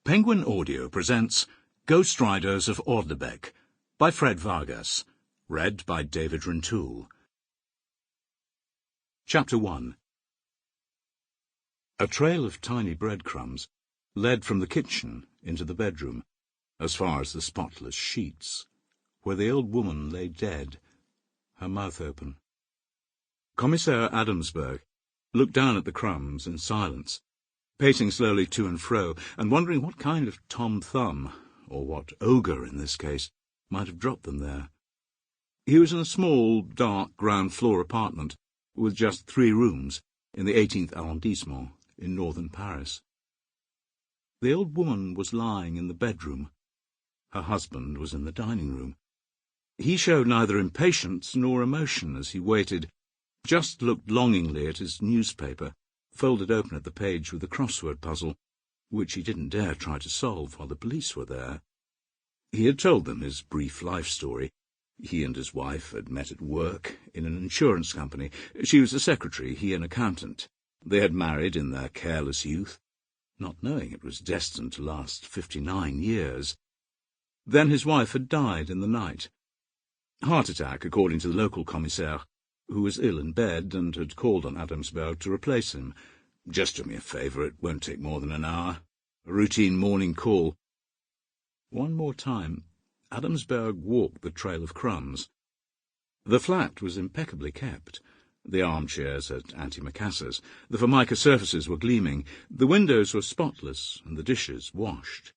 Penguin Audio presents Ghost Riders of Ordebec by Fred Vargas, read by David Rintoul. Chapter 1. A trail of tiny breadcrumbs led from the kitchen into the bedroom, as far as the spotless sheets, where the old woman lay dead, her mouth open. Commissaire Adamsberg looked down at the crumbs in silence, pacing slowly to and fro, and wondering what kind of Tom Thumb, or what ogre in this case, might have dropped them there. He was in a small, dark, ground-floor apartment, with just 3 rooms, in the 18th arrondissement, in northern Paris. The old woman was lying in the bedroom. Her husband was in the dining room. He showed neither impatience nor emotion as he waited, just looked longingly at his newspaper, folded open at the page with the crossword puzzle, which he didn't dare try to solve while the police were there. He had told them his brief life story. He and his wife had met at work in an insurance company. She was a secretary, he an accountant. They had married in their careless youth, not knowing it was destined to last 59 years. Then his wife had died in the night. Heart attack, according to the local commissaire, who was ill in bed and had called on Adamsberg to replace him. "Just do me a favour, it won't take more than an hour. A routine morning call." One more time, Adamsberg walked the trail of crumbs. The flat was impeccably kept. The armchairs had antimacassars, the formica surfaces were gleaming, the windows were spotless, and the dishes washed.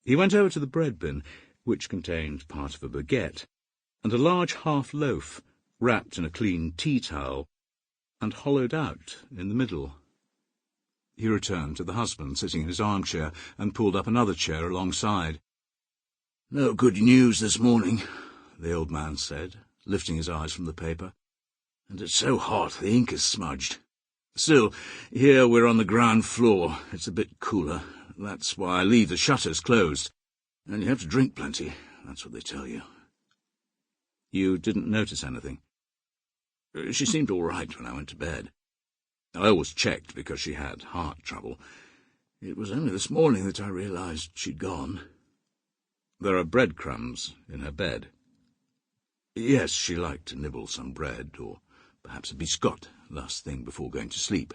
He went over to the bread bin, which contained part of a baguette, and a large half-loaf, wrapped in a clean tea-towel, and hollowed out in the middle. He returned to the husband sitting in his armchair, and pulled up another chair alongside. "No good news this morning," the old man said, lifting his eyes from the paper. "And it's so hot the ink is smudged. Still, here we're on the ground floor. It's a bit cooler. That's why I leave the shutters closed. And you have to drink plenty. That's what they tell you." "You didn't notice anything?" "She seemed all right when I went to bed. I always checked because she had heart trouble. It was only this morning that I realized she'd gone." "There are breadcrumbs in her bed?" "Yes, she liked to nibble some bread, or perhaps a biscotte, last thing before going to sleep."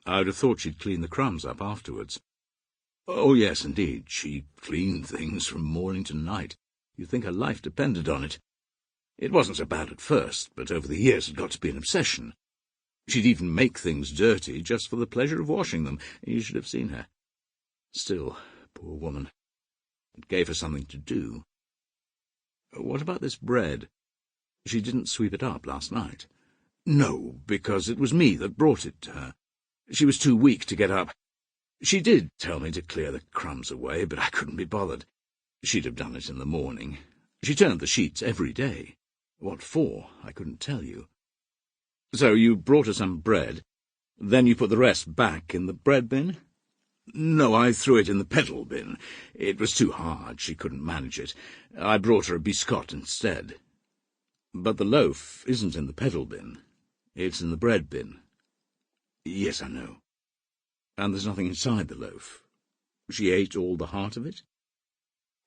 "I'd have thought she'd clean the crumbs up afterwards." "Oh, yes, indeed. She cleaned things from morning to night. You'd think her life depended on it. It wasn't so bad at first, but over the years it got to be an obsession. She'd even make things dirty just for the pleasure of washing them. You should have seen her. Still, poor woman, it gave her something to do." "What about this bread? She didn't sweep it up last night?" "No, because it was me that brought it to her. She was too weak to get up. She did tell me to clear the crumbs away, but I couldn't be bothered. She'd have done it in the morning. She turned the sheets every day. What for, I couldn't tell you." "So you brought her some bread, then you put the rest back in the bread bin?" "No, I threw it in the pedal bin. It was too hard, she couldn't manage it. I brought her a biscotte instead." "But the loaf isn't in the pedal bin. It's in the bread bin." "Yes, I know." "And there's nothing inside the loaf. She ate all the heart of it?"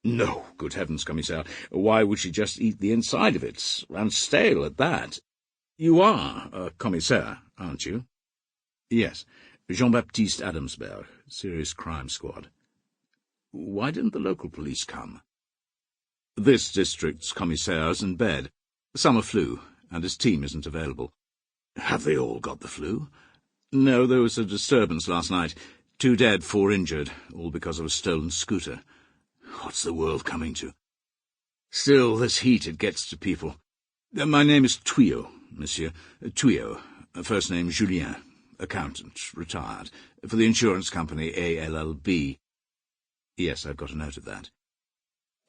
"No, good heavens, Commissaire. Why would she just eat the inside of it, and stale at that? You are a commissaire, aren't you?" "Yes, Jean-Baptiste Adamsberg, Serious Crime Squad." "Why didn't the local police come?" "This district's commissaire's in bed. Summer flu, and his team isn't available." "Have they all got the flu?" "No, there was a disturbance last night. 2 dead, 4 injured, all because of a stolen scooter. What's the world coming to? Still, this heat, it gets to people. My name is Tuyau, monsieur. Tuyau. First name Julien. Accountant, retired. For the insurance company ALLB. "Yes, I've got a note of that."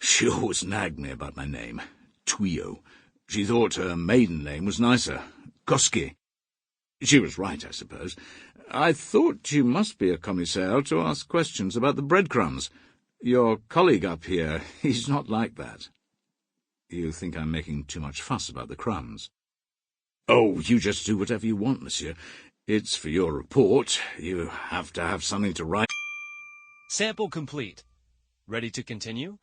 "She always nagged me about my name. Tuyau. She thought her maiden name was nicer. Koski. She was right, I suppose. I thought you must be a commissaire to ask questions about the breadcrumbs. Your colleague up here, he's not like that." "You think I'm making too much fuss about the crumbs?" "Oh, you just do whatever you want, monsieur. It's for your report. You have to have something to write." Sample complete. Ready to continue?